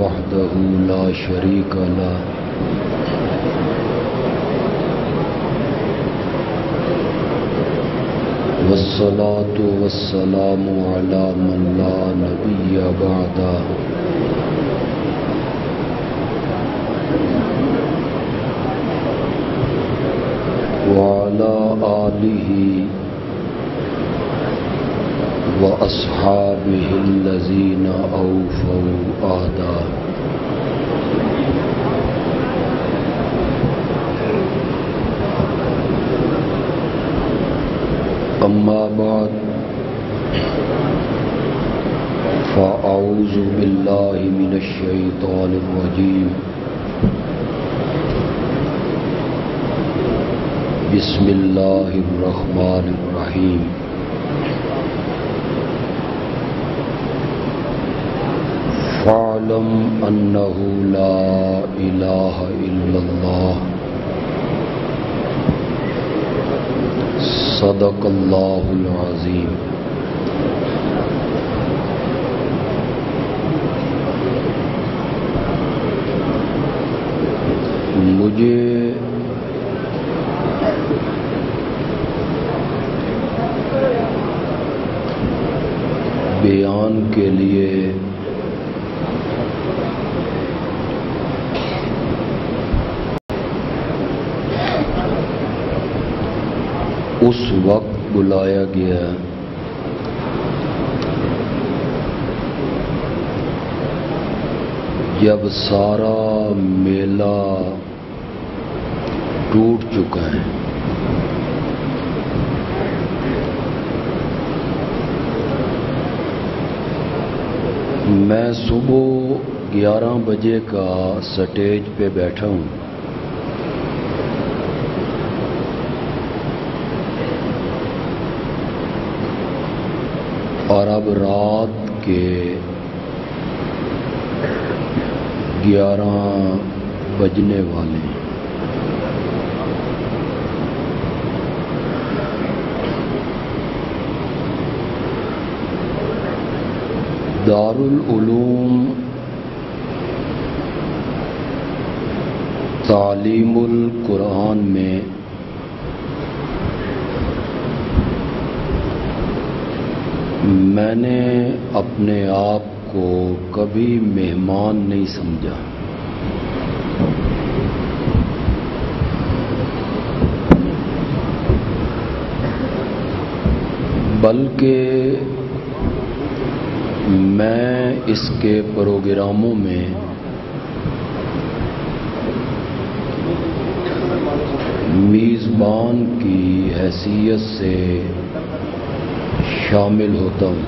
وحده لا شريك له والصلاة والسلام على من لا نبي بعده وعلى آله وأصحابه الذين أوفوا عهده أما بعد فأعوذ بالله من الشيطان الرجيم بسم الله الرحمن الرحيم فاعلم أنه لا إله إلا الله صدق اللہ العظیم. مجھے بیان کے لیے اس وقت بلایا گیا جب سارا میلہ ٹوٹ چکا ہے. میں صبح 11 بجے کا سٹیج پہ بیٹھا ہوں. اور اب رات کے 11 بجنے والے ہیں. دارالعلوم تعلیم القرآن میں میں نے اپنے آپ کو کبھی مہمان نہیں سمجھا. بلکہ میں اس کے پروگراموں میں میزبان کی حیثیت سے شامل ہوتا ہوں.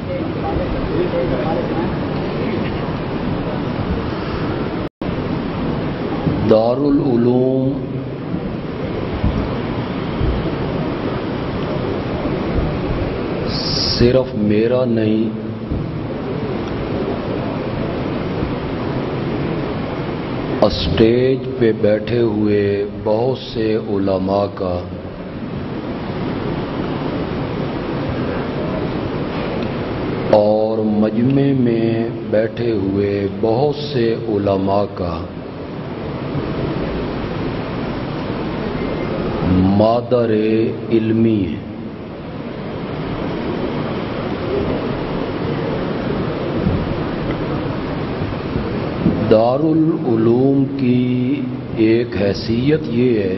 دارالعلوم صرف میرا نہیں اسٹیج پہ بیٹھے ہوئے بہت سے علماء کا اور مجمع میں بیٹھے ہوئے بہت سے علماء کا مادر علمی ہے. دارالعلوم کی ایک حیثیت یہ ہے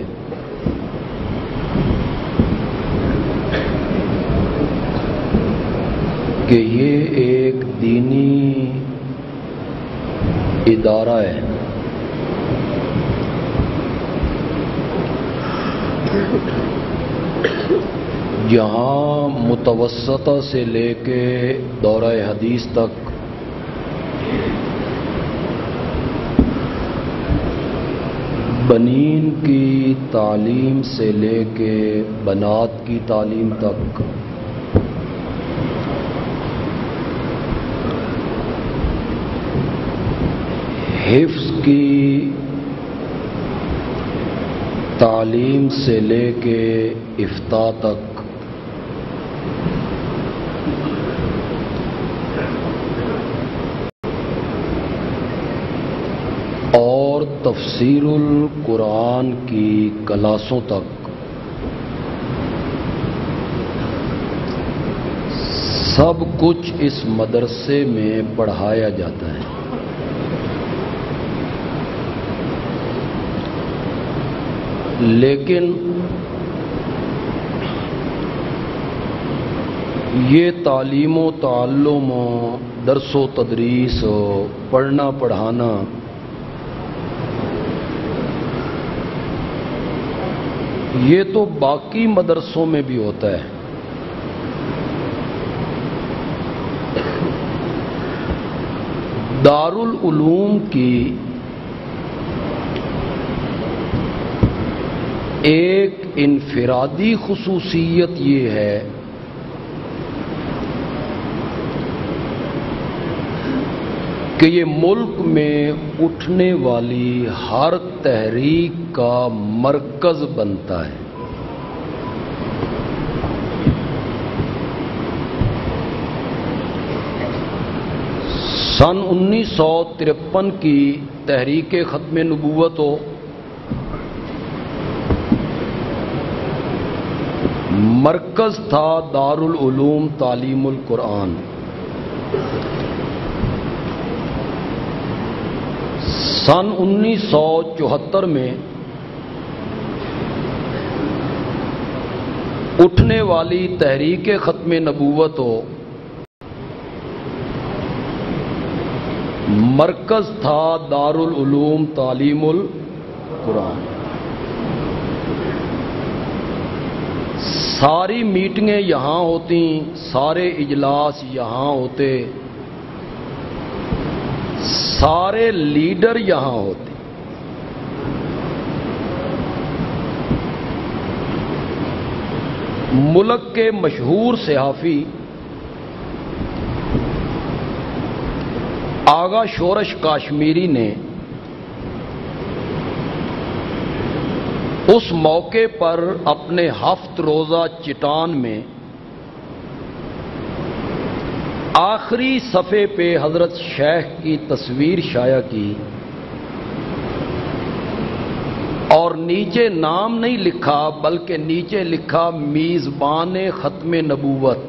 کہ یہ ایک دینی ادارہ ہے. جہاں متوسطہ سے لے کے دورہ حدیث تک بنین کی تعلیم سے لے کے بنات کی تعلیم تک حفظ کی تعلیم سے لے کے افتاء تک تفسیر القرآن کی کلاسوں تک سب کچھ اس مدرسے میں پڑھایا جاتا ہے۔ لیکن یہ تعلیم و تعلم و درس و تدریس و پڑھنا پڑھانا یہ تو باقی مدرسوں میں بھی ہوتا ہے۔ دارالعلوم کی ایک انفرادی خصوصیت یہ ہے کہ یہ ملک میں اٹھنے والی ہر تحریک کا مرکز بنتا ہے۔ سن 1953 کی تحریک ختم نبوت ہو، مرکز تھا دارالعلوم تعلیم القرآن۔ سن 1974 میں اٹھنے والی تحریک ختم نبوت ہو، مرکز تھا دارالعلوم تعلیم القرآن۔ ساری میٹنگیں یہاں ہوتی، سارے اجلاس یہاں ہوتے، سارے لیڈر یہاں ہوتے۔ ملک کے مشہور صحافی آغا شورش کاشمیری نے اس موقع پر اپنے 7 روزہ چٹان میں آخری صفحے پہ حضرت شیخ کی تصویر شائع کی اور نیچے نام نہیں لکھا بلکہ نیچے لکھا میزبان ختم نبوت۔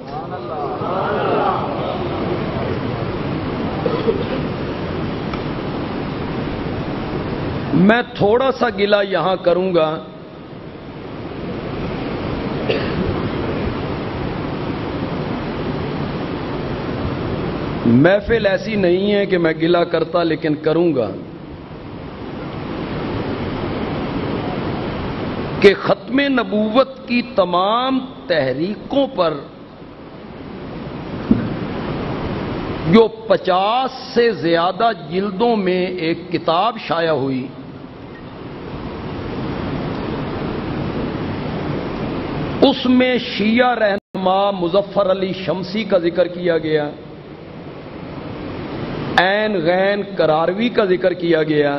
میں تھوڑا سا گلہ یہاں کروں گا، محفل ایسی نہیں ہے کہ میں گلہ کرتا، لیکن کروں گا کہ ختم نبوت کی تمام تحریکوں پر جو 50 سے زیادہ جلدوں میں ایک کتاب شائع ہوئی، اس میں شیعہ رہنما مظفر علی شمسی کا ذکر کیا گیا، عین غین کراروی کا ذکر کیا گیا،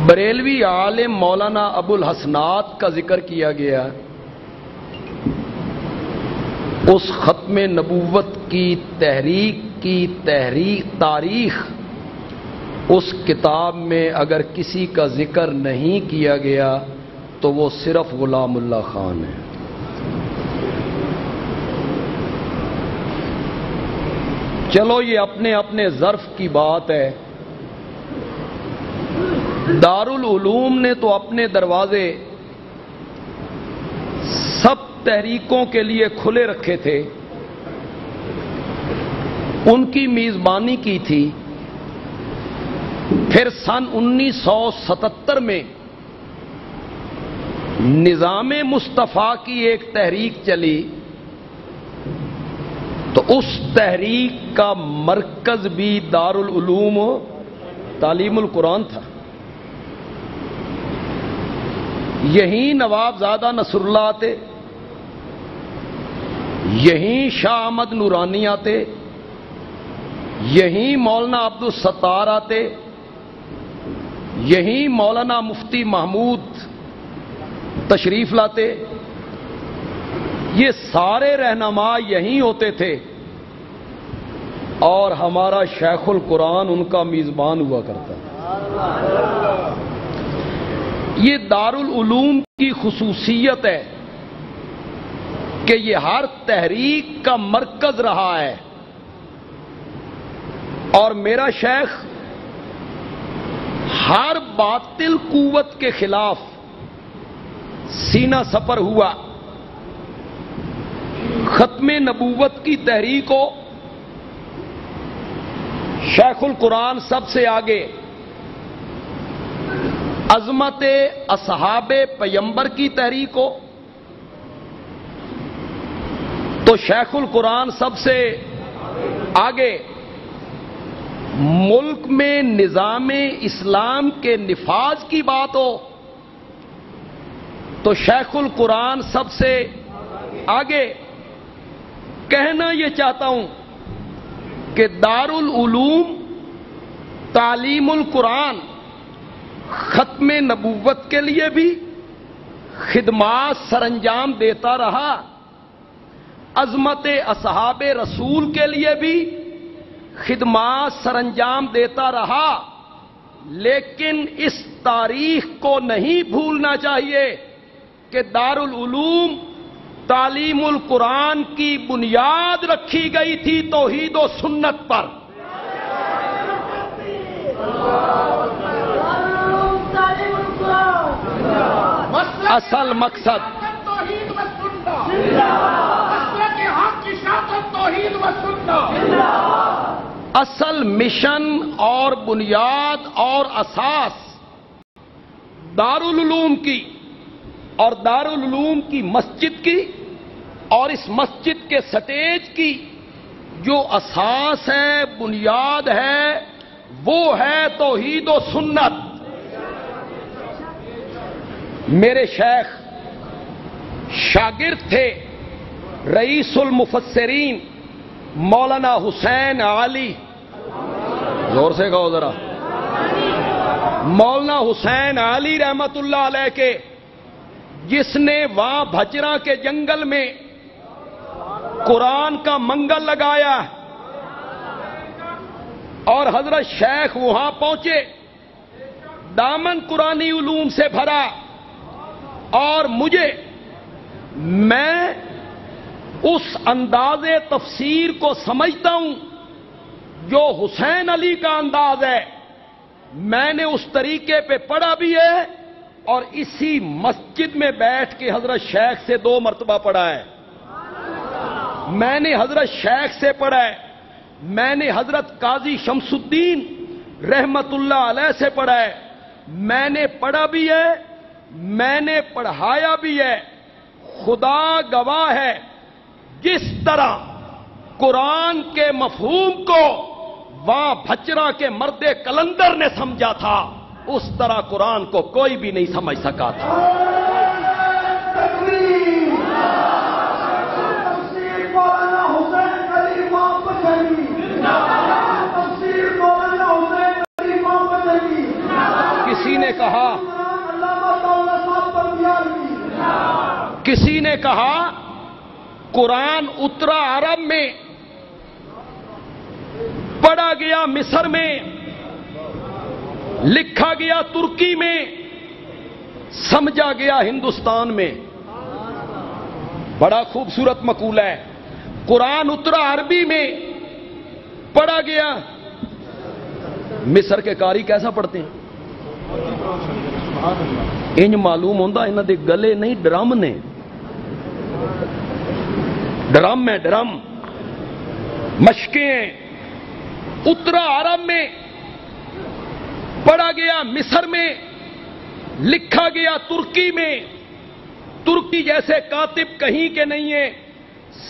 بریلوی عالم مولانا ابو الحسنات کا ذکر کیا گیا۔ اس ختم نبوت کی تاریخ اس کتاب میں اگر کسی کا ذکر نہیں کیا گیا تو وہ صرف غلام اللہ خان ہے۔ چلو یہ اپنے اپنے ظرف کی بات ہے۔ دارالعلوم نے تو اپنے دروازے سب تحریکوں کے لیے کھلے رکھے تھے، ان کی میزبانی کی تھی۔ پھر سن 1977 میں نظام مصطفیٰ کی ایک تحریک چلی، تو اس تحریک کا مرکز بھی دارالعلوم تعلیم القرآن تھا۔ یہیں نواب زادہ نصر اللہ آتے، یہیں شاہ احمد نورانی آتے، یہیں مولانا عبدالستار آتے، یہیں مولانا مفتی محمود تشریف لاتے، یہ سارے رہنما یہیں ہوتے تھے، اور ہمارا شیخ القرآن ان کا میزبان ہوا کرتا تھا۔ یہ دارالعلوم کی خصوصیت ہے کہ یہ ہر تحریک کا مرکز رہا ہے، اور میرا شیخ ہر باطل قوت کے خلاف سینہ سپر ہوا۔ ختم نبوت کی تحریک ہو، شیخ القرآن سب سے آگے، عظمت اصحاب پیمبر کی تحریک ہو تو شیخ القرآن سب سے آگے، ملک میں نظام اسلام کے نفاذ کی بات ہو تو شیخ القرآن سب سے آگے۔ کہنا یہ چاہتا ہوں کہ دارالعلوم تعلیم القرآن ختم نبوت کے لیے بھی خدمات سر انجام دیتا رہا، عظمت اصحاب رسول کے لیے بھی خدمات سر انجام دیتا رہا، لیکن اس تاریخ کو نہیں بھولنا چاہیے کہ دارالعلوم تعلیم القرآن کی بنیاد رکھی گئی تھی توحید و سنت پر۔ اصل مقصد اصل مشن اور بنیاد اور اساس دارالعلوم کی اور دارالعلوم کی مسجد کی اور اس مسجد کے سٹیج کی جو اساس ہے، بنیاد ہے، وہ ہے توحید و سنت۔ میرے شیخ شاگرد تھے رئیس المفسرین مولانا حسین علی، زور سے کہو ذرا، مولانا حسین علی رحمت اللہ علیہ کے، جس نے وہاں بھچرا کے جنگل میں قرآن کا منگل لگایا اور حضرت شیخ وہاں پہنچے، دامن قرآنی علوم سے بھرا، اور میں اس انداز تفسیر کو سمجھتا ہوں جو حسین علی کا انداز ہے، میں نے اس طریقے پہ پڑھا بھی ہے اور اسی مسجد میں بیٹھ کے حضرت شیخ سے 2 مرتبہ پڑھا ہے۔ میں نے حضرت شیخ سے پڑھا ہے، میں نے حضرت قاضی شمس الدین رحمت اللہ علیہ سے پڑھا ہے، میں نے پڑھا بھی ہے، میں نے پڑھایا بھی ہے۔ خدا گواہ ہے، جس طرح قرآن کے مفہوم کو وہاں بھچرا کے مرد کلندر نے سمجھا تھا، اس طرح قرآن کو کوئی بھی نہیں سمجھ سکا تھا۔ کسی نے کہا قرآن اترا عرب میں، پڑھا گیا مصر میں، لکھا گیا ترکی میں، سمجھا گیا ہندوستان میں۔ بڑا خوبصورت مقولہ ہے، قرآن اترا عربی میں، پڑھا گیا۔ مصر کے قاری کیسا پڑھتے ہیں؟ انج معلوم ہوندہ انہاں دے گلے نہیں ڈرم نے، ڈرم ہے ڈرم، مشقیں۔ اترا عرب میں، پڑھا گیا مصر میں، لکھا گیا ترکی میں، ترکی جیسے کاتب کہیں کے نہیں ہیں،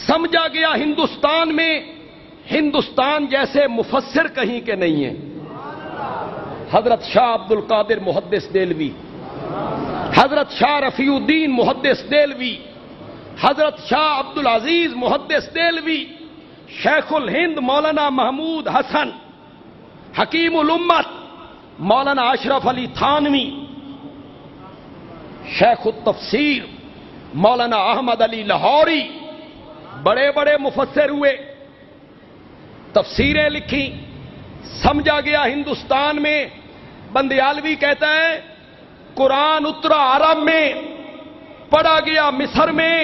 سمجھا گیا ہندوستان میں، ہندوستان جیسے مفسر کہیں کے نہیں ہیں۔ حضرت شاہ عبد القادر محدث دہلوی، حضرت شاہ رفیع الدین محدث دہلوی، حضرت شاہ عبد العزیز محدث دہلوی، شیخ الہند مولانا محمود حسن، حکیم الامت مولانا اشرف علی تھانوی، شیخ التفسیر مولانا احمد علی لاہوری، بڑے بڑے مفسر ہوئے، تفسیریں لکھی، سمجھا گیا ہندوستان میں، بندیالوی کہتا ہے قرآن اترا عرب میں، پڑھا گیا مصر میں،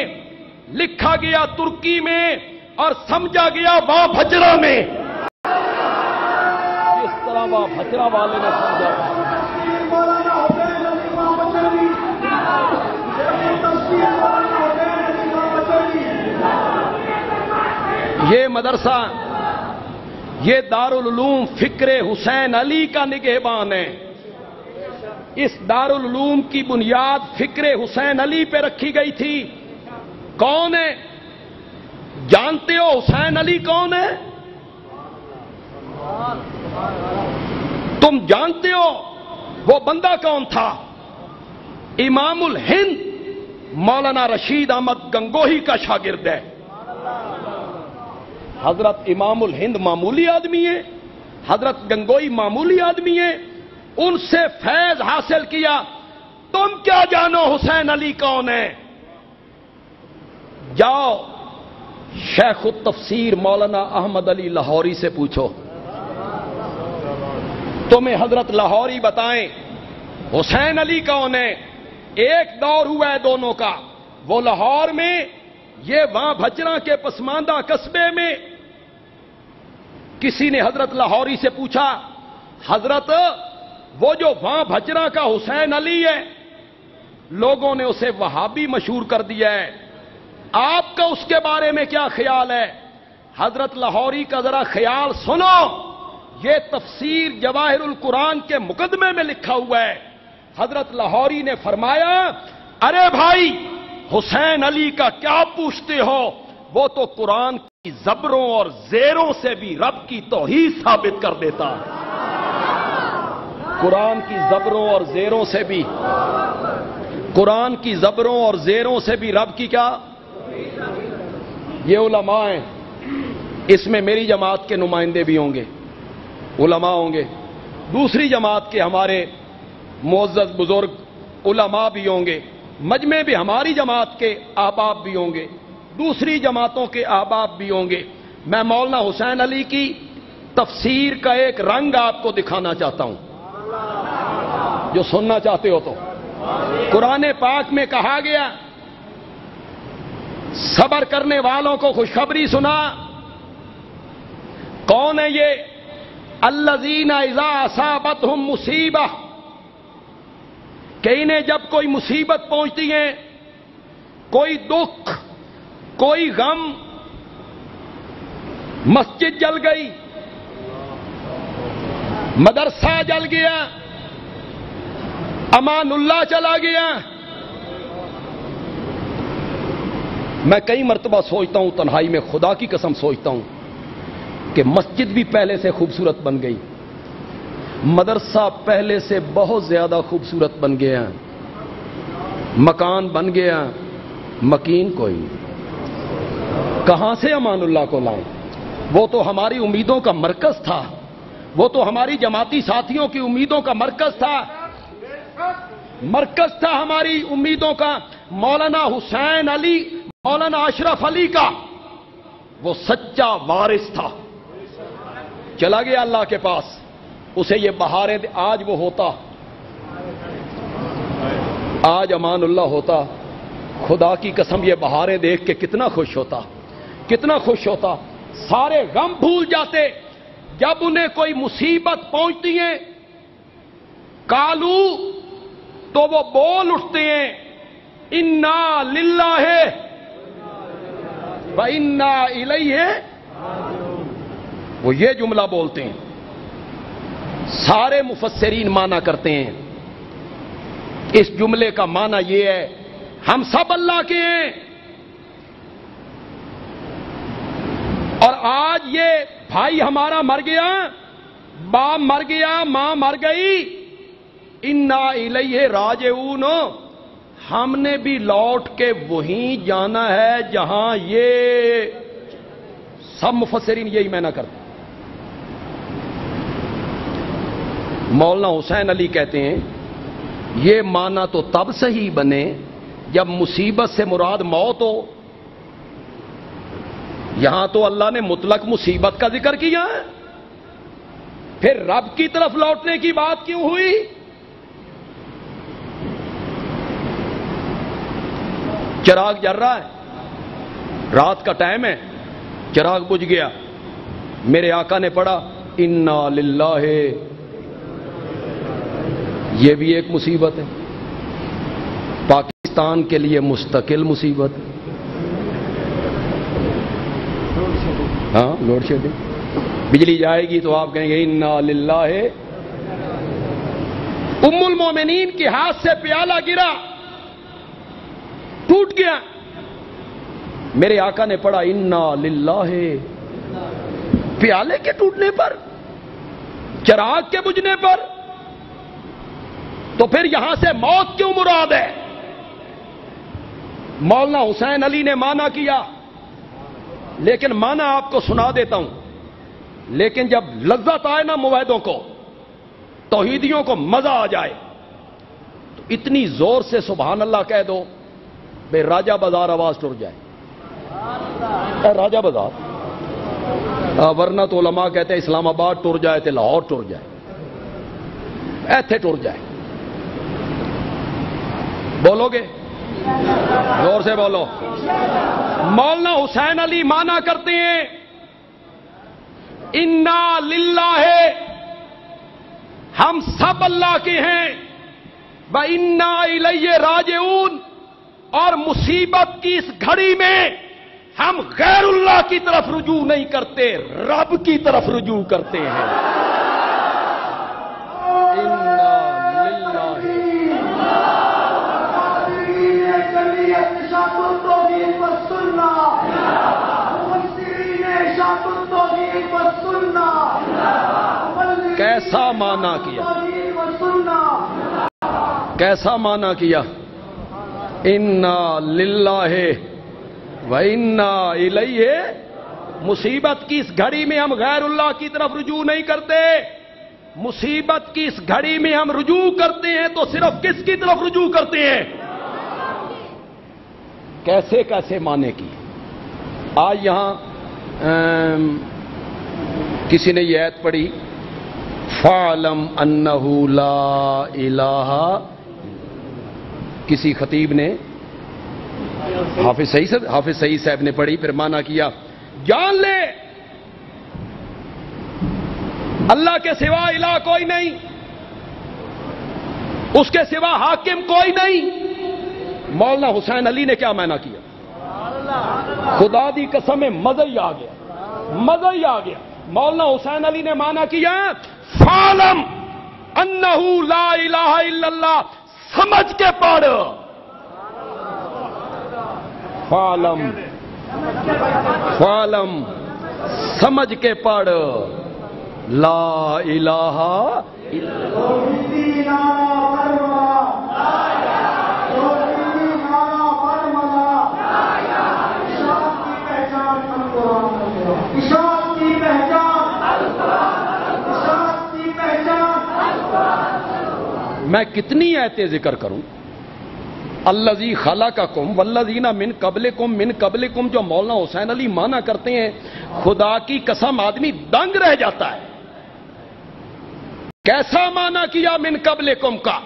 لکھا گیا ترکی میں اور سمجھا گیا وہاں بھجرا میں۔ جس طرح وہاں بھجرا والے نے سمجھا تھا۔ یہ مدرسہ، یہ دارالعلوم فکر حسین علی کا نگہبان ہے۔ اس دارالعلوم کی بنیاد فکر حسین علی پہ رکھی گئی تھی۔ کون ہے؟ جانتے ہو حسین علی کون ہے؟ تم جانتے ہو وہ بندہ کون تھا؟ امام الہند مولانا رشید احمد گنگوہی کا شاگرد ہے۔ حضرت امام الہند معمولی آدمی ہے، حضرت گنگوئی معمولی آدمی ہے، ان سے فیض حاصل کیا۔ تم کیا جانو حسین علی کون ہے؟ جاؤ شیخ التفسیر مولانا احمد علی لاہوری سے پوچھو، تمہیں حضرت لاہوری بتائیں حسین علی کون ہے۔ ایک دور ہوا ہے دونوں کا، وہ لاہور میں، یہ وہاں بھجرا کے پسماندہ قصبے میں۔ کسی نے حضرت لاہوری سے پوچھا، حضرت وہ جو وہاں بھجرا کا حسین علی ہے، لوگوں نے اسے وہابی مشہور کر دیا ہے، آپ کا اس کے بارے میں کیا خیال ہے؟ حضرت لاہوری کا ذرا خیال سنو، یہ تفسیر جواہر القرآن کے مقدمے میں لکھا ہوا ہے۔ حضرت لاہوری نے فرمایا، ارے بھائی حسین علی کا کیا پوچھتے ہو، وہ تو قرآن کی زبروں اور زیروں سے بھی رب کی توحید ثابت کر دیتا۔ قرآن کی زبروں اور زیروں سے بھی، قرآن کی زبروں اور زیروں سے بھی رب کی کیا؟ یہ علماء ہیں، اس میں میری جماعت کے نمائندے بھی ہوں گے، علماء ہوں گے، دوسری جماعت کے ہمارے معزز بزرگ علماء بھی ہوں گے، مجمع بھی ہماری جماعت کے احباب بھی ہوں گے، دوسری جماعتوں کے احباب بھی ہوں گے۔ میں مولانا حسین علی کی تفسیر کا ایک رنگ آپ کو دکھانا چاہتا ہوں، جو سننا چاہتے ہو تو۔ قرآن پاک میں کہا گیا، صبر کرنے والوں کو خوشخبری سنا۔ کون ہے یہ؟ الذین اذا اصابتہم مصیبہ، کہ انہیں جب کوئی مصیبت پہنچتی ہے، کوئی دکھ، کوئی غم، مسجد جل گئی، مدرسہ جل گیا، امان اللہ چلا گیا۔ میں کئی مرتبہ سوچتا ہوں، تنہائی میں خدا کی قسم سوچتا ہوں کہ مسجد بھی پہلے سے خوبصورت بن گئی، مدرسہ پہلے سے بہت زیادہ خوبصورت بن گیا، مکان بن گیا، مکین کوئی نہیں۔ کہاں سے امان اللہ کو لائیں؟ وہ تو ہماری امیدوں کا مرکز تھا، وہ تو ہماری جماعتی ساتھیوں کی امیدوں کا مرکز تھا، مرکز تھا ہماری امیدوں کا۔ مولانا حسین علی، مولانا اشرف علی کا وہ سچا وارث تھا، چلا گیا اللہ کے پاس، اسے یہ بہاریں آج وہ ہوتا، آج امان اللہ ہوتا، خدا کی قسم یہ بہاریں دیکھ کے کتنا خوش ہوتا، کتنا خوش ہوتا، سارے غم بھول جاتے۔ جب انہیں کوئی مصیبت پہنچتی ہے کالو، تو وہ بول اٹھتے ہیں انا للہ و انا الیہ، وہ یہ جملہ بولتے ہیں۔ سارے مفسرین معنی کرتے ہیں، اس جملے کا معنی یہ ہے ہم سب اللہ کے ہیں، اور آج یہ بھائی ہمارا مر گیا، باپ مر گیا، ماں مر گئی، انا الیہ راجعون، ہم نے بھی لوٹ کے وہیں جانا ہے جہاں یہ سب مفسرین یہی معنی کرتے ہیں۔ مولانا حسین علی کہتے ہیں یہ معنی تو تب صحیح بنے جب مصیبت سے مراد موت ہو۔ یہاں تو اللہ نے مطلق مصیبت کا ذکر کیا ہے، پھر رب کی طرف لوٹنے کی بات کیوں ہوئی؟ چراغ جل رہا ہے، رات کا ٹائم ہے، چراغ بجھ گیا، میرے آقا نے پڑھا انا للہ، یہ بھی ایک مصیبت ہے، پاکستان کے لیے مستقل مصیبت ہے۔ ہاں لوڈ شیڈنگ، بجلی جائے گی تو آپ کہیں گے انا للہ۔ ام المومنین کے ہاتھ سے پیالہ گرا، ٹوٹ گیا، میرے آقا نے پڑھا انا للہ۔ پیالے کے ٹوٹنے پر، چراغ کے بجھنے پر، تو پھر یہاں سے موت کیوں مراد ہے؟ مولانا حسین علی نے مانا کیا، لیکن مانا آپ کو سنا دیتا ہوں، لیکن جب لذت آئے نا موحدوں کو، توحیدیوں کو مزہ آ جائے، تو اتنی زور سے سبحان اللہ کہہ دو بے راجہ بازار آواز ٹر جائے۔ اے راجہ بازار، ورنہ تو علماء کہتے ہیں اسلام آباد ٹر جائے تو لاہور ٹر جائے، ایتھے ٹر جائے۔ بولو گے؟ زور سے بولو۔ مولانا حسین علی مانا کرتے ہیں انا للہ، ہم سب اللہ کے ہیں، وَإِنَّا إِلَيْهِ راجعون، اور مصیبت کی اس گھڑی میں ہم غیر اللہ کی طرف رجوع نہیں کرتے، رب کی طرف رجوع کرتے ہیں۔ کیسا مانا کیا، کیسا مانا کیا؟ انا للہ وَإِنَّا إِلَيْهِ، مصیبت کی اس گھڑی میں ہم غیر اللہ کی طرف رجوع نہیں کرتے، مصیبت کی اس گھڑی میں ہم رجوع کرتے ہیں تو صرف کس کی طرف رجوع کرتے ہیں؟ کیسے کیسے مانے کی؟ آج یہاں کسی نے یہ آیت پڑھی فَاعْلَمْ أَنَّهُ لَا إِلَٰهَ، کسی خطیب نے، حافظ سعید صاحب نے پڑھی، پھر مانا کیا جان لے اللہ کے سوا الہ کوئی نہیں، اس کے سوا حاکم کوئی نہیں۔ مولانا حسین علی نے کیا مانا کیا؟ خدا دی قسم میں مزہ ہی آ گیا، مزہ ہی آ گیا۔ مولانا حسین علی نے مانا کیا فَاعْلَمْ أَنَّهُ لَا إِلَٰهَ إِلَّا اللَّهُ، سمجھ کے پڑھ، فَاعْلَمْ سمجھ کے پڑھ، لا الہ الا میں کتنی آیتیں ذکر کروں؟ الذی خلقکم والذین من قبلکم، جو مولانا حسین علی مانا کرتے ہیں، خدا کی قسم آدمی دنگ رہ جاتا ہے۔ کیسا مانا کیا من قبلکم کا؟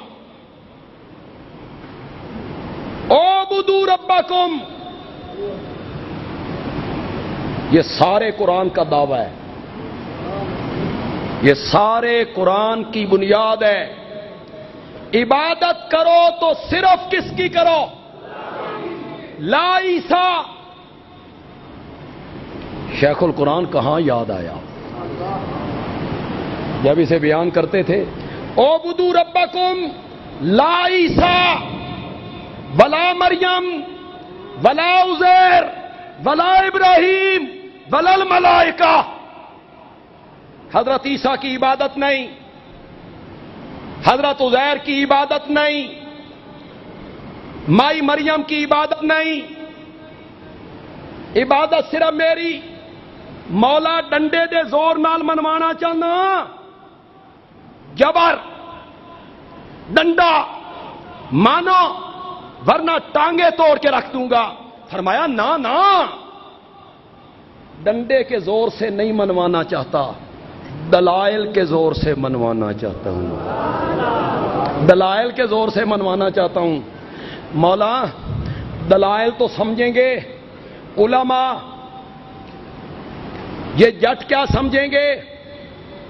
اعبدوا ربکم، یہ سارے قرآن کا دعویٰ ہے، یہ سارے قرآن کی بنیاد ہے۔ عبادت کرو تو صرف کس کی کرو؟ لا عیسیٰ۔ شیخ القرآن کہاں یاد آیا جب اسے بیان کرتے تھے؟ اعبدوا ربکم لا عیسیٰ ولا مریم ولا عزیر ولا ابراہیم ولا الملائکہ، حضرت عیسیٰ کی عبادت نہیں، حضرت عزیر کی عبادت نہیں، مائی مریم کی عبادت نہیں، عبادت صرف میری۔ مولا ڈنڈے دے زور نال منوانا چاہنا، جبر ڈنڈا مانو ورنہ ٹانگیں توڑ کے رکھ دوں گا۔ فرمایا نا، ڈنڈے کے زور سے نہیں منوانا چاہتا، دلائل کے زور سے منوانا چاہتا ہوں، دلائل کے زور سے منوانا چاہتا ہوں۔ مولا دلائل تو سمجھیں گے علماء، یہ جٹ کیا سمجھیں گے،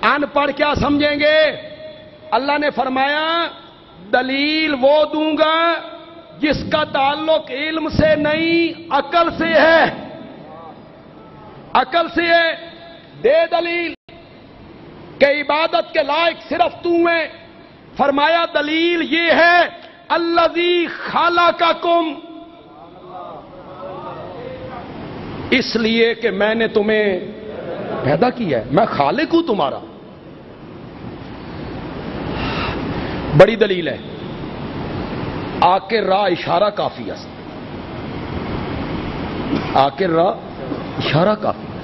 ان پڑھ کیا سمجھیں گے؟ اللہ نے فرمایا دلیل وہ دوں گا جس کا تعلق علم سے نہیں عقل سے ہے، عقل سے ہے۔ دے دلیل کہ عبادت کے لائق صرف تو ہے۔ فرمایا دلیل یہ ہے الذی خلقکم، اس لیے کہ میں نے تمہیں پیدا کیا ہے، میں خالق ہوں تمہارا۔ بڑی دلیل ہے۔ آکر را اشارہ کافی ہے، آکر را اشارہ کافی ہے۔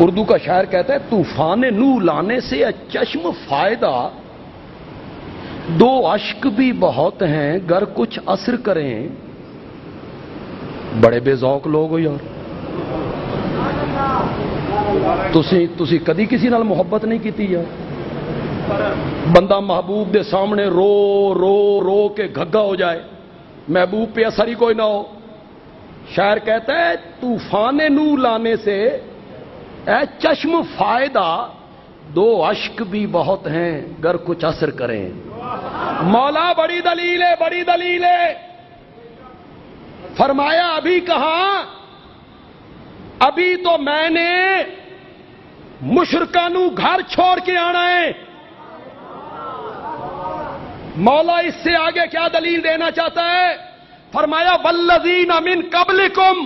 اردو کا شاعر کہتا ہے طوفان نو لانے سے چشم فائدہ، دو اشک بھی بہت ہیں گر کچھ اثر کریں۔ بڑے بے ذوق لوگ ہو یار، تسی کدی کسی نال محبت نہیں کیتی یار؟ بندہ محبوب دے سامنے رو رو رو کے گھگا ہو جائے، محبوب پہ اثر ہی کوئی نہ ہو۔ شاعر کہتا ہے طوفان نو لانے سے اے چشم فائدہ، دو اشک بھی بہت ہیں گر کچھ اثر کریں۔ مولا بڑی دلیل ہے، بڑی دلیل ہے۔ فرمایا ابھی کہاں، ابھی تو میں نے مشرکاں نو گھر چھوڑ کے آنا ہے۔ مولا اس سے آگے کیا دلیل دینا چاہتا ہے؟ فرمایا والذین من قبلکم،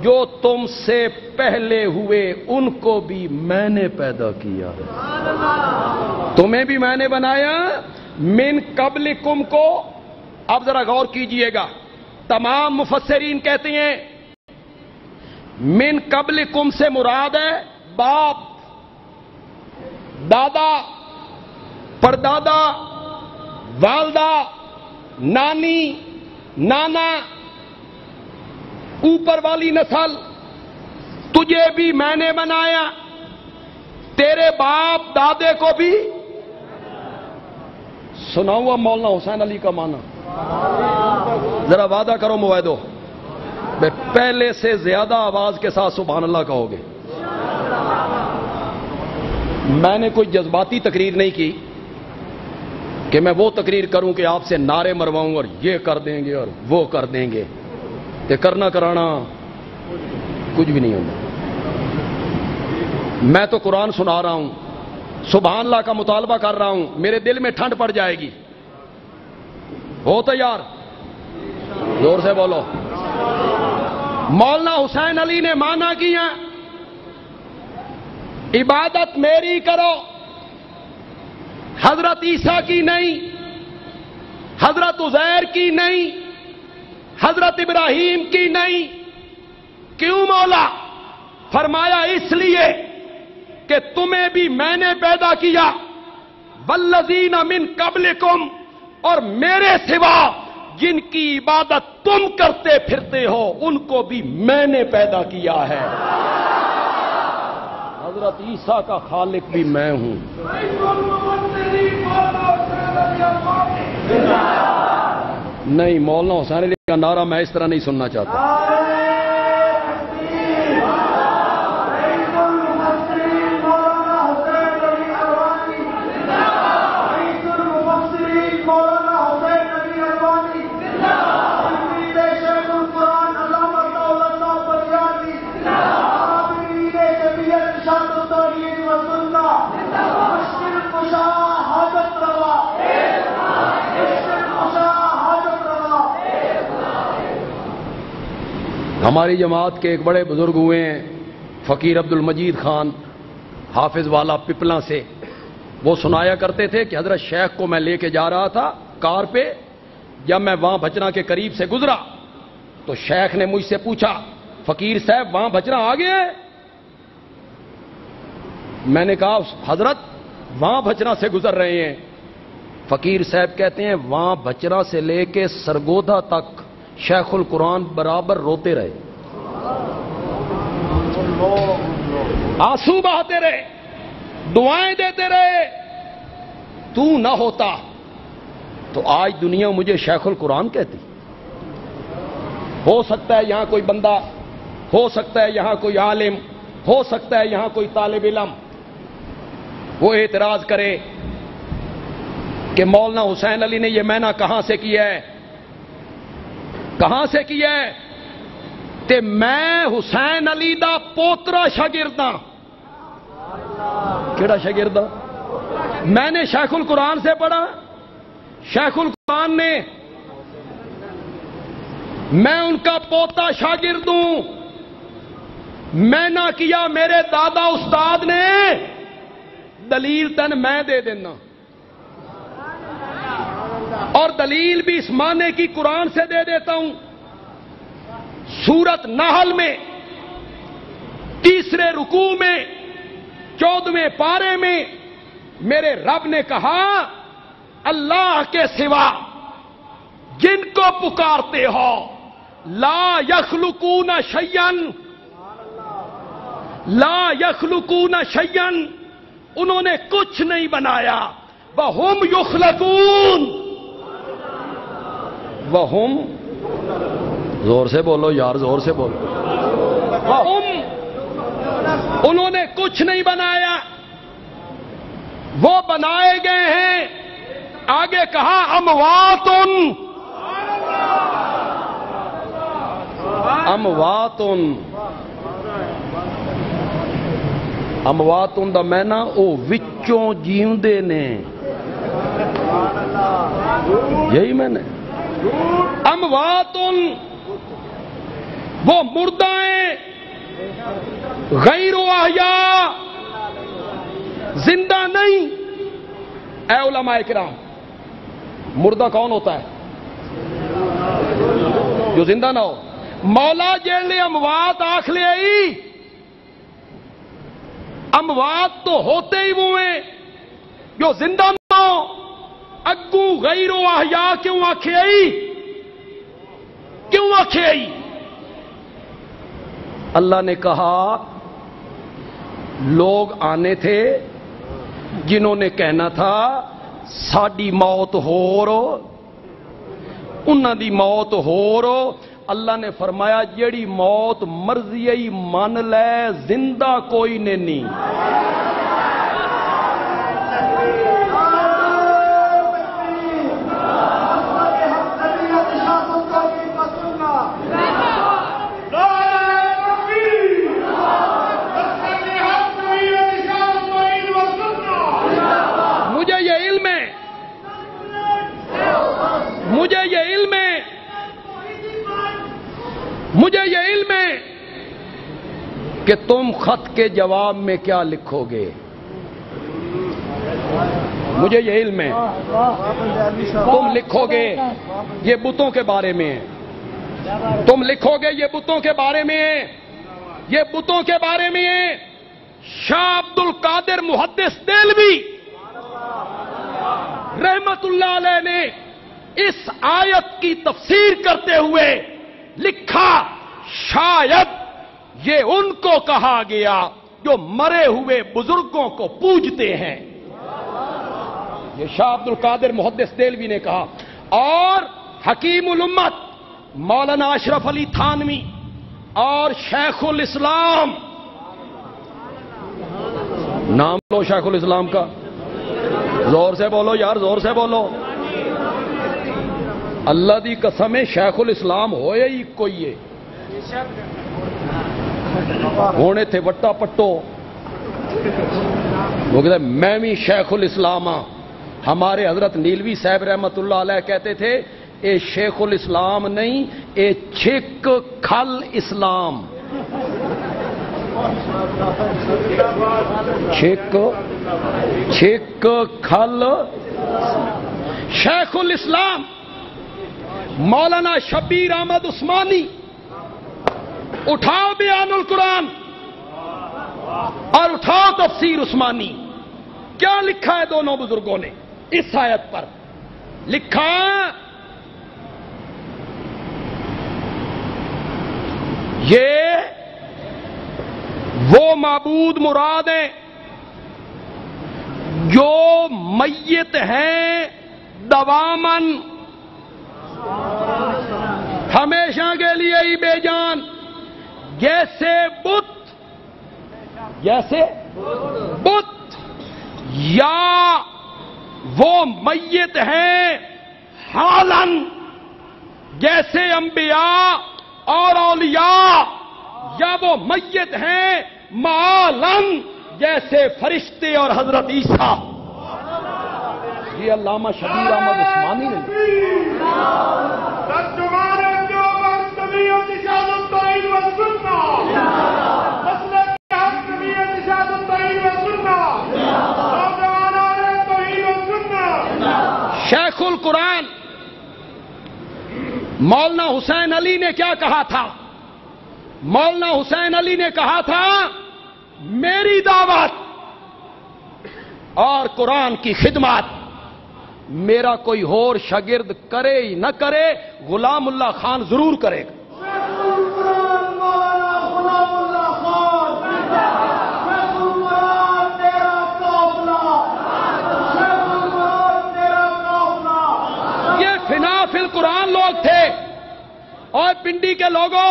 جو تم سے پہلے ہوئے ان کو بھی میں نے پیدا کیا ہے، تمہیں بھی میں نے بنایا۔ من قبلکم کو اب ذرا غور کیجئے گا، تمام مفسرین کہتے ہیں من قبلکم سے مراد ہے باپ، دادا، پردادا، والدہ، نانی، نانا، اوپر والی نسل۔ تجھے بھی میں نے بنایا، تیرے باپ دادے کو بھی۔ سنا ہوا مولانا حسین علی کا معنی؟ ذرا وعدہ کرو موعدو، پہلے سے زیادہ آواز کے ساتھ سبحان اللہ کہو گے۔ میں نے کوئی جذباتی تقریر نہیں کی کہ میں وہ تقریر کروں کہ آپ سے نعرے مرواؤں اور یہ کر دیں گے اور وہ کر دیں گے، کہ کرنا کرانا کچھ بھی نہیں ہوتا۔ میں تو قرآن سنا رہا ہوں، سبحان اللہ کا مطالبہ کر رہا ہوں، میرے دل میں ٹھنڈ پڑ جائے گی۔ ہو تیار؟ زور سے بولو۔ مولانا حسین علی نے مانا کیا عبادت میری کرو، حضرت عیسیٰ کی نہیں، حضرت عزیر کی نہیں، حضرت ابراہیم کی نہیں۔ کیوں مولا؟ فرمایا اس لیے کہ تمہیں بھی میں نے پیدا کیا، والذین من قبلکم، اور میرے سوا جن کی عبادت تم کرتے پھرتے ہو ان کو بھی میں نے پیدا کیا ہے۔ حضرت عیسیٰ کا خالق بھی میں ہوں۔ نہیں، مولانا حسین علی کا نعرہ میں اس طرح نہیں سننا چاہتا۔ ہماری جماعت کے ایک بڑے بزرگ ہوئے ہیں فقیر عبد المجید خان حافظ والا پپلا سے، وہ سنایا کرتے تھے کہ حضرت شیخ کو میں لے کے جا رہا تھا کار پہ، جب میں وہاں بچنا کے قریب سے گزرا تو شیخ نے مجھ سے پوچھا فقیر صاحب وہاں بچنا آ گیا ہے؟ میں نے کہا حضرت وہاں بچنا سے گزر رہے ہیں۔ فقیر صاحب کہتے ہیں وہاں بچنا سے لے کے سرگودا تک شیخ القرآن برابر روتے رہے۔ آنسو بہاتے رہے، دعائیں دیتے رہے، تو نہ ہوتا تو آج دنیا مجھے شیخ القرآن کہتی۔ ہو سکتا ہے یہاں کوئی بندہ، ہو سکتا ہے یہاں کوئی عالم، ہو سکتا ہے یہاں کوئی طالب علم وہ اعتراض کرے کہ مولانا حسین علی نے یہ معنی کہاں سے کیا ہے، کہاں سے کیا ہے؟ تے میں حسین علی دا پوترا شاگرد ہاں۔ کیڑا شاگرد ہاں؟ میں نے شیخ القرآن سے پڑھا، شیخ القرآن نے، میں ان کا پوتا شاگرد ہوں، میں نہ کیا میرے دادا استاد نے، دلیل تن میں دے دینا، اور دلیل بھی اس معنی کی قرآن سے دے دیتا ہوں۔ سورت نحل میں 3 رکوع میں 14ویں پارے میں میرے رب نے کہا اللہ کے سوا جن کو پکارتے ہو لا یخلقون شیئا، لا یخلقون شیئا، انہوں نے کچھ نہیں بنایا، وہم یخلقون، وہم، زور سے بولو یار، زور سے بولو، وہم، انہوں نے کچھ نہیں بنایا، وہ بنائے گئے ہیں۔ آگے کہا اموات، اموات، اموات دا معنی او وچوں جیوندے نے، یہی میں نے، اموات وہ مردہ ہیں، غیر احیاء، زندہ نہیں۔ اے علماء کرام، مردہ کون ہوتا ہے؟ جو زندہ نہ ہو۔ مولا جیڑے اموات آخ لے آئی، اموات تو ہوتے ہی وہ ہیں جو زندہ نہ ہو، اگو غیر احیاء کیوں آکھے آئی؟ کیوں آکھے آئی؟ اللہ نے کہا لوگ آنے تھے جنہوں نے کہنا تھا ساڈی موت ہو رو، انہاں دی موت ہو رو۔ اللہ نے فرمایا جیڑی موت مرضی ای من لے، زندہ کوئی نے نہیں۔ مجھے یہ علم ہے کہ تم خط کے جواب میں کیا لکھو گے، مجھے یہ علم ہے۔ تم لکھو گے یہ بتوں کے بارے میں ہے، تم لکھو گے یہ بتوں کے بارے میں ہے، یہ بتوں کے بارے میں ہے۔ شاہ عبد القادر محدث دہلوی رحمت اللہ علیہ نے اس آیت کی تفسیر کرتے ہوئے لکھا شاید یہ ان کو کہا گیا جو مرے ہوئے بزرگوں کو پوجتے ہیں۔ یہ شاہ عبد القادر محدث دہلوی نے کہا۔ اور حکیم الامت مولانا اشرف علی تھانوی اور شیخ الاسلام، نام لو شیخ الاسلام کا، زور سے بولو یار، زور سے بولو۔ اللہ دی قسم ہے شیخ الاسلام ہوئے ہی کوئی ہے، ہونے تھے وٹا پٹو، وہ کہتے میں بھی شیخ الاسلام ہاں۔ ہمارے حضرت نیلوی صاحب رحمت اللہ علیہ کہتے تھے اے شیخ الاسلام نہیں، اے چھک کھل اسلام، چھک کھل۔ شیخ الاسلام مولانا شبیر احمد عثمانی، اٹھاؤ بیان القرآن اور اٹھاؤ تفسیر عثمانی، کیا لکھا ہے دونوں بزرگوں نے اس آیت پر؟ لکھا یہ وہ معبود مراد ہیں جو میت ہیں دوامن، ہمیشہ کے لیے ہی بے جان، جیسے بت، جیسے بت، یا وہ میت ہیں حالن، جیسے انبیاء اور اولیاء، یا وہ میت ہیں معالن، جیسے فرشتے اور حضرت عیسیٰ۔ یہ علامہ شبیر احمد عثمانی نے شیخ القرآن مولانا حسین علی نے کیا کہا تھا؟ مولانا حسین علی نے کہا تھا میری دعوت اور قرآن کی خدمت میرا کوئی اور شاگرد کرے ہی نہ کرے، غلام اللہ خان ضرور کرے گا۔ یہ فنا فی القرآن لوگ تھے، اور پنڈی کے لوگوں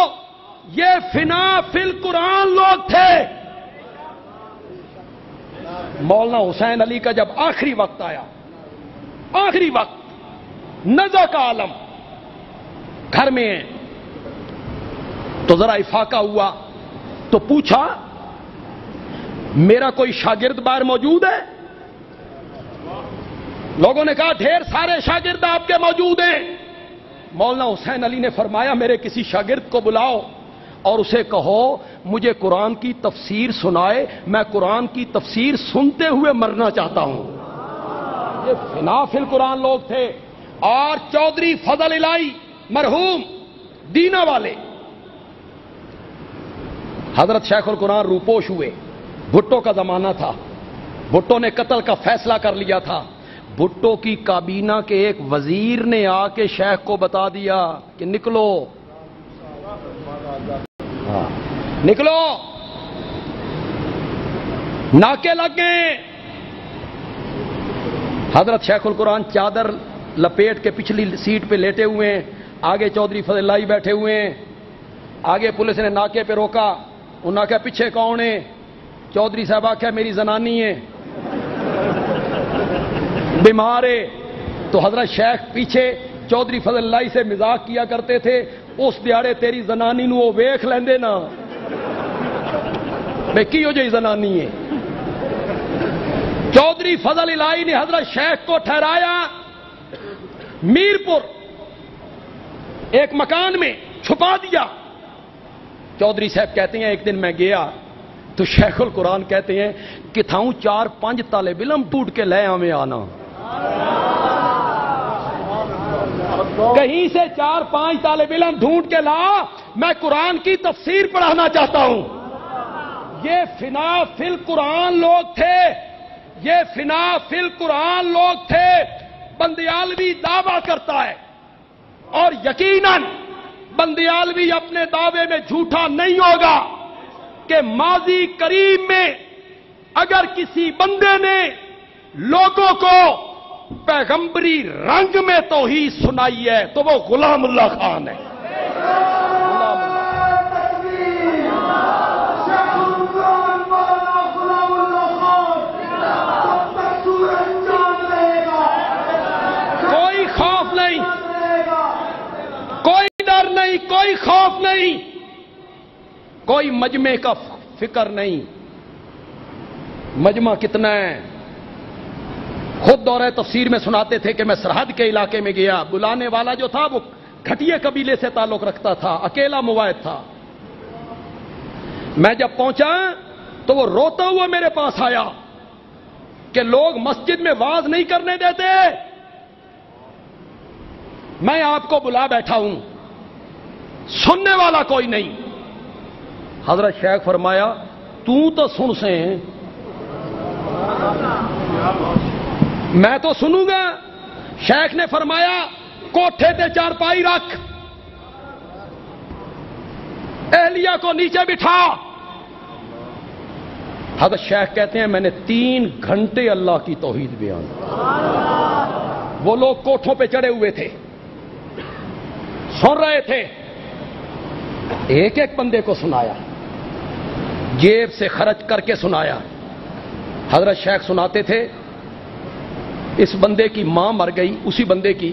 یہ فنا فی القرآن لوگ تھے۔ مولانا حسین علی کا جب آخری وقت آیا، آخری وقت، نزا کا عالم گھر میں ہے، تو ذرا افاقہ ہوا تو پوچھا میرا کوئی شاگرد باہر موجود ہے؟ لوگوں نے کہا ڈھیر سارے شاگرد آپ کے موجود ہیں۔ مولانا حسین علی نے فرمایا میرے کسی شاگرد کو بلاؤ اور اسے کہو مجھے قرآن کی تفسیر سنائے، میں قرآن کی تفسیر سنتے ہوئے مرنا چاہتا ہوں۔ یہ فنا فی القرآن لوگ تھے۔ اور چودھری فضل الہی مرحوم دینا والے حضرت شیخ القرآن روپوش ہوئے، بھٹو کا زمانہ تھا، بھٹو نے قتل کا فیصلہ کر لیا تھا، بھٹو کی کابینہ کے ایک وزیر نے آ کے شیخ کو بتا دیا کہ نکلو، نکلو، ناکے لگ گئے۔ حضرت شیخ القرآن چادر لپیٹ کے پچھلی سیٹ پہ لیٹے ہوئے ہیں، آگے چودھری فضل اللہ بیٹھے ہوئے ہیں۔ آگے پولیس نے ناکے پہ روکا، انہوں نے کہا پیچھے کون ہے؟ چودھری صاحب آخیا میری زنانی ہے، بیمار ہے۔ تو حضرت شیخ پیچھے چودھری فضل اللہ سے مذاق کیا کرتے تھے، اس دیاڑے تیری زنانی نو وہ ویکھ لیندے نا میں کی ہو جائی زنانی ہے۔ چودھری فضل الہی نے حضرت شیخ کو ٹھہرایا میرپور ایک مکان میں، چھپا دیا۔ چودھری صاحب کہتے ہیں ایک دن میں گیا تو شیخ القرآن کہتے ہیں کہ تھاؤں 4-5 طالب علم ٹوٹ کے لے ہمیں آنا، کہیں سے 4-5 طالب علم ڈھونڈ کے لا، میں قرآن کی تفسیر پڑھانا چاہتا ہوں۔ یہ فنا فی القرآن لوگ تھے، یہ فنا فی القرآن لوگ تھے۔ بندیالوی دعویٰ کرتا ہے، اور یقیناً بندیالوی اپنے دعوے میں جھوٹا نہیں ہوگا کہ ماضی قریب میں اگر کسی بندے نے لوگوں کو پیغمبری رنگ میں توحید سنائی ہے تو وہ غلام اللہ خان ہے۔ کوئی خوف نہیں، کوئی ڈر نہیں، کوئی خوف نہیں، کوئی مجمع کا فکر نہیں۔ مجمع کتنا ہے؟ خود دورہ تفسیر میں سناتے تھے کہ میں سرحد کے علاقے میں گیا، بلانے والا جو تھا وہ کھٹیے قبیلے سے تعلق رکھتا تھا، اکیلا مواعد تھا۔ میں جب پہنچا تو وہ روتا ہوا میرے پاس آیا کہ لوگ مسجد میں واز نہیں کرنے دیتے، میں آپ کو بلا بیٹھا ہوں، سننے والا کوئی نہیں۔ حضرت شیخ فرمایا تو سن سے میں تو سنوں گا۔ شیخ نے فرمایا کوٹھے تے چارپائی رکھ، اہلیہ کو نیچے بٹھا، حضرت شیخ کہتے ہیں میں نے 3 گھنٹے اللہ کی توحید بیان کی۔ وہ لوگ کوٹھوں پہ چڑھے ہوئے تھے، سن رہے تھے، ایک ایک بندے کو سنایا، جیب سے خرچ کر کے سنایا۔ حضرت شیخ سناتے تھے، اس بندے کی ماں مر گئی، اسی بندے کی،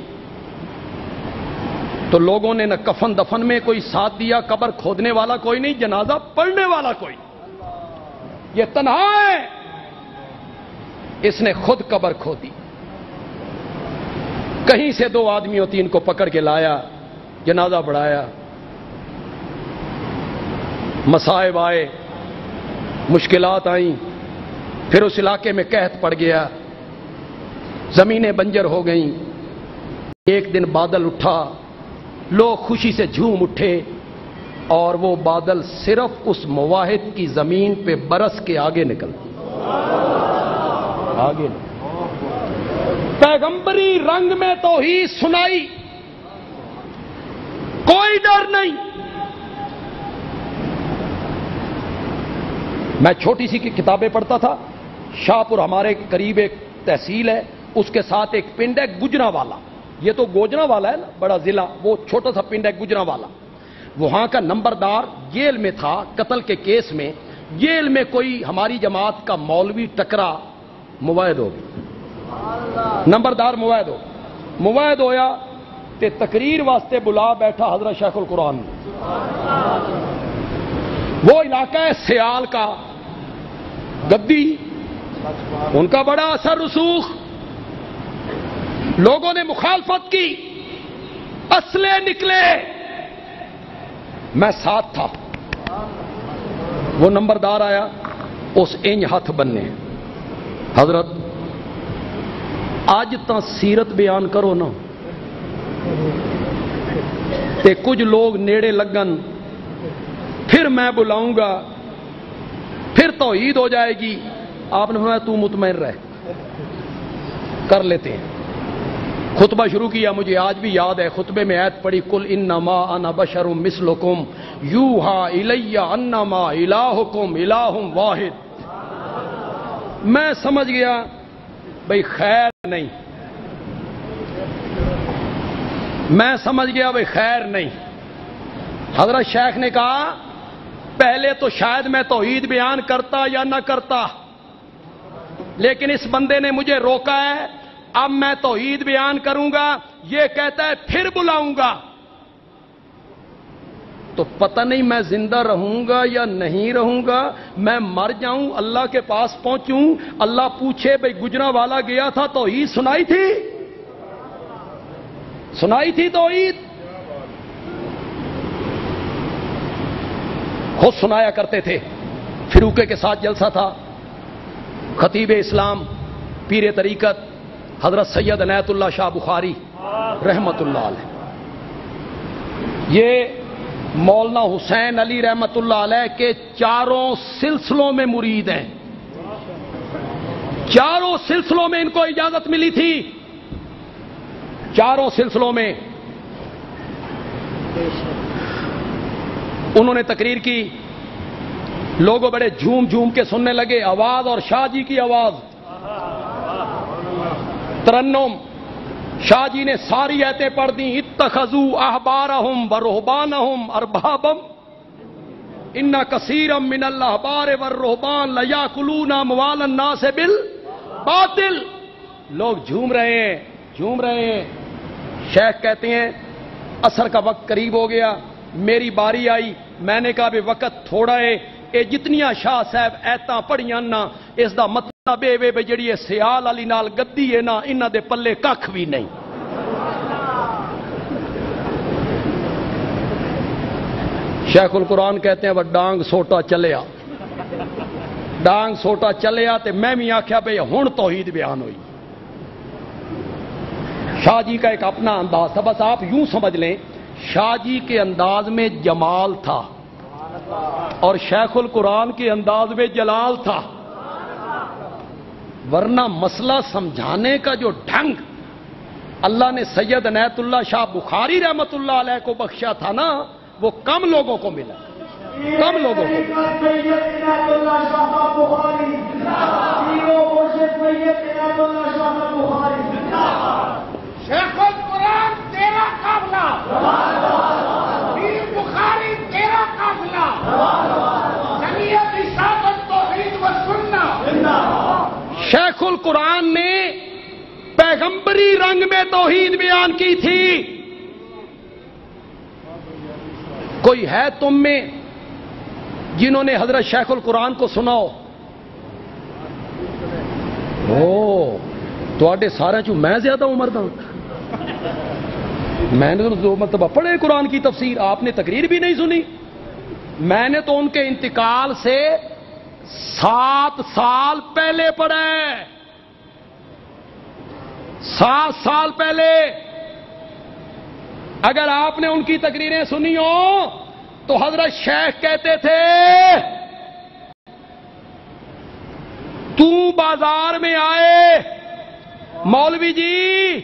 تو لوگوں نے نہ کفن دفن میں کوئی ساتھ دیا، قبر کھودنے والا کوئی نہیں، جنازہ پڑھنے والا کوئی، یہ تنہا ہے، اس نے خود قبر کھودی۔ کہیں سے 2 آدمیوں 3 کو پکڑ کے لایا، جنازہ بڑھایا، مصائب آئے، مشکلات آئیں، پھر اس علاقے میں قحط پڑ گیا، زمینیں بنجر ہو گئیں۔ ایک دن بادل اٹھا، لوگ خوشی سے جھوم اٹھے، اور وہ بادل صرف اس مواحد کی زمین پہ برس کے آگے نکل آگے پیغمبری رنگ میں توحید سنائی، کوئی ڈر نہیں۔ میں چھوٹی سی کتابیں پڑھتا تھا، شاہپور ہمارے قریب ایک تحصیل ہے، اس کے ساتھ ایک پنڈ ہے گجرانوالا، یہ تو گوجرا والا ہے نا بڑا ضلع، وہ چھوٹا سا پنڈ ہے گجرانوالا، وہاں کا نمبردار جیل میں تھا قتل کے کیس میں، جیل میں کوئی ہماری جماعت کا مولوی ٹکرا، موعد ہو گیا، نمبردار موعد ہویا تے تقریر واسطے بلا بیٹھا حضرت شیخ القرآن نے۔ وہ علاقہ ہے سیال کا، گدی، ان کا بڑا اثر رسوخ، لوگوں نے مخالفت کی، اسلحے نکلے، میں ساتھ تھا۔ وہ نمبردار آیا، اس انج ہاتھ بننے، حضرت آج تا سیرت بیان کرو نا تے کچھ لوگ نیڑے لگن، پھر میں بلاؤں گا، پھر توحید ہو جائے گی۔ آپ نے فرمایا تو مطمئن رہ، کر لیتے ہیں۔ خطبہ شروع کیا، مجھے آج بھی یاد ہے، خطبے میں آیت پڑھی، قل انما انا بشر مثلکم یوحی الی انما الہکم الہ واحد۔ میں سمجھ گیا بھئی خیر نہیں، میں سمجھ گیا بھئی خیر نہیں۔ حضرت شیخ نے کہا پہلے تو شاید میں توحید بیان کرتا یا نہ کرتا، لیکن اس بندے نے مجھے روکا ہے، اب میں توحید بیان کروں گا، یہ کہتا ہے پھر بلاؤں گا، تو پتہ نہیں میں زندہ رہوں گا یا نہیں رہوں گا، میں مر جاؤں، اللہ کے پاس پہنچوں، اللہ پوچھے بھئی گجرانوالا گیا تھا توحید سنائی تھی؟ سنائی تھی توحید؟ خود سنایا کرتے تھے، فروقے کے ساتھ جلسہ تھا، خطیب اسلام پیر طریقت حضرت سید عنایت اللہ شاہ بخاری رحمت اللہ علیہ، یہ مولانا حسین علی رحمت اللہ علیہ کے 4 سلسلوں میں مرید ہیں، 4 سلسلوں میں ان کو اجازت ملی تھی، 4 سلسلوں میں انہوں نے تقریر کی، لوگوں بڑے جھوم جھوم کے سننے لگے، آواز اور شاہ جی کی آواز، ترنم، شاہ جی نے ساری آیتیں پڑھ دیں، اتخذوا احبارہم ورہبانہم اربابا ان کثیرا من الاحبار والرہبان لیاکلون اموال الناس بالباطل۔ لوگ جھوم رہے ہیں، جھوم رہے ہیں۔ شیخ کہتے ہیں عصر کا وقت قریب ہو گیا، میری باری آئی، میں نے کہا بھی وقت تھوڑا ہے، اے جتنیاں شاہ صاحب ایتاں پڑھیاں نا، اس دا مطلب اے وے جڑی اے سیال علی نال گدی ہے نا، انہاں دے پلے ککھ بھی نہیں۔ شیخ القرآن کہتے ہیں وہ ڈانگ سوٹا چلیا، ڈانگ سوٹا چلیا تے میں بھی آکھیا بھئی ہن توحید بیان ہوئی۔ شاہ جی کا ایک اپنا انداز تھا، بس آپ یوں سمجھ لیں شاہ جی کے انداز میں جمال تھا اور شیخ القرآن کے انداز میں جلال تھا، ورنہ مسئلہ سمجھانے کا جو ڈھنگ اللہ نے سید عنایت اللہ شاہ بخاری رحمت اللہ علیہ کو بخشا تھا نا، وہ کم لوگوں کو ملا۔ کم لوگوں کو. شیخ القرآن تیرا قافلہ، پیر بخاری تیرا قافلہ، جمعیت اشاعت توحید و سنت. شیخ القرآن نے پیغمبری رنگ میں توحید بیان کی تھی. کوئی ہے تم میں جنہوں نے حضرت شیخ القرآن کو سنا ہو؟ تواڈے سارے چوں میں زیادہ عمر دا. میں نے تو 2 مرتبہ پڑھے قرآن کی تفسیر، آپ نے تقریر بھی نہیں سنی. میں نے تو ان کے انتقال سے 7 سال پہلے پڑھا ہے. 7 سال پہلے. اگر آپ نے ان کی تقریریں سنی ہو تو حضرت شیخ کہتے تھے تو بازار میں آئے مولوی جی،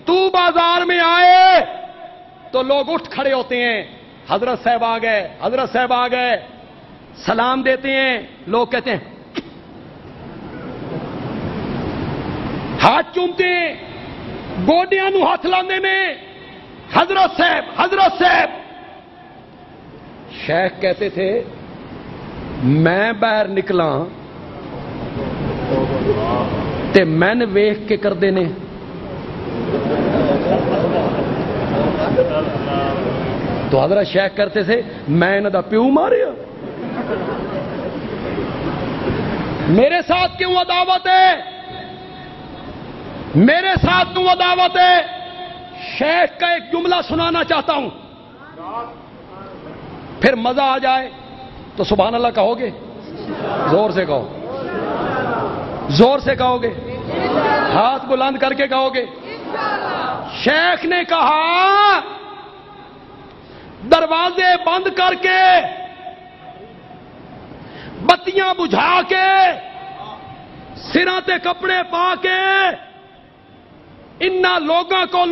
تو بازار میں آئے تو لوگ اٹھ کھڑے ہوتے ہیں، حضرت صاحب آ گئے، حضرت صاحب آ گئے، سلام دیتے ہیں. لوگ کہتے ہیں ہاتھ چومتے ہیں، گوڈیاں نو ہاتھ لاندے نے، حضرت صاحب حضرت صاحب. شیخ کہتے تھے میں باہر نکلا تے میں نے ویخ کے کر دینے. تو حضرت شیخ کرتے تھے میں انہاں دا پیو ماریا. میرے ساتھ کیوں عداوت ہے؟ میرے ساتھ کیوں عداوت ہے؟ شیخ کا ایک جملہ سنانا چاہتا ہوں، پھر مزہ آ جائے تو سبحان اللہ کہو گے؟ زور سے کہو، زور سے کہو گے، ہاتھ بلند کر کے کہو گے. شیخ نے کہا دروازے بند کر کے، بتیاں بجھا کے، سراں تے کپڑے پا کے انہاں لوگاں کو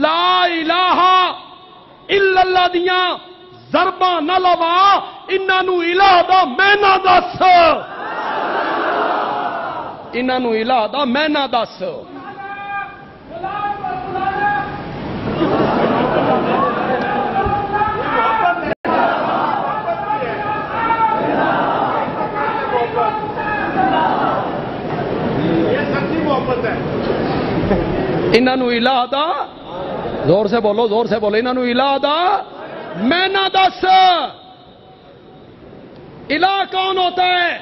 لا الہ الا اللہ دیاں ضرباں نہ لوا، انہاں نو الہ دا میں نہ دس، انہاں نو الہ دا میں نہ دس. انہاں نو الہ دا، زور سے بولو زور سے بولو، انہاں نو الہ دا میں نہ دس. الہ کون ہوتا ہے؟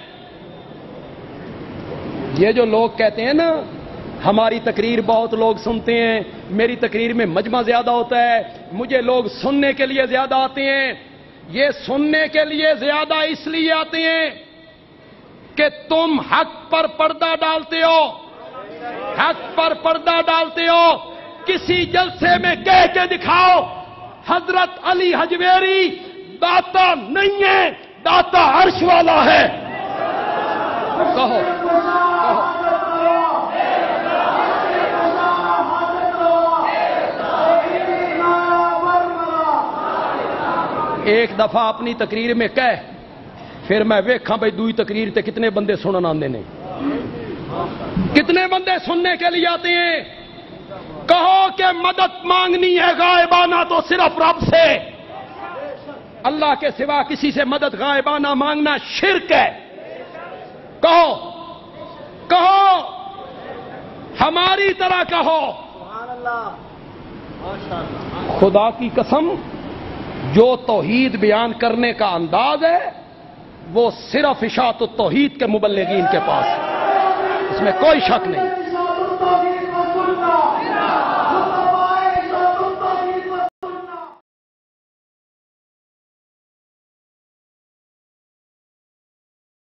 یہ جو لوگ کہتے ہیں نا ہماری تقریر بہت لوگ سنتے ہیں، میری تقریر میں مجمع زیادہ ہوتا ہے، مجھے لوگ سننے کے لیے زیادہ آتے ہیں. یہ سننے کے لیے زیادہ اس لیے آتے ہیں کہ تم حق پر پردہ ڈالتے ہو، حق پر پردہ ڈالتے ہو. کسی جلسے میں کہہ کے دکھاؤ حضرت علی حجویری داتا نہیں ہے، داتا عرش والا ہے. کہو ایک دفعہ اپنی تقریر میں کہہ، پھر میں ویکھاں بھائی دوئی تقریر تے کتنے بندے سنن آندے نے، کتنے بندے سننے کے لیے آتے ہیں. کہو کہ مدد مانگنی ہے غائبانہ تو صرف رب سے، اللہ کے سوا کسی سے مدد غائبانہ مانگنا شرک ہے. کہو کہو ہماری طرح کہو. خدا کی قسم جو توحید بیان کرنے کا انداز ہے وہ صرف اشاعت التوحید کے مبلغین کے پاس ہے، اس میں کوئی شک نہیں.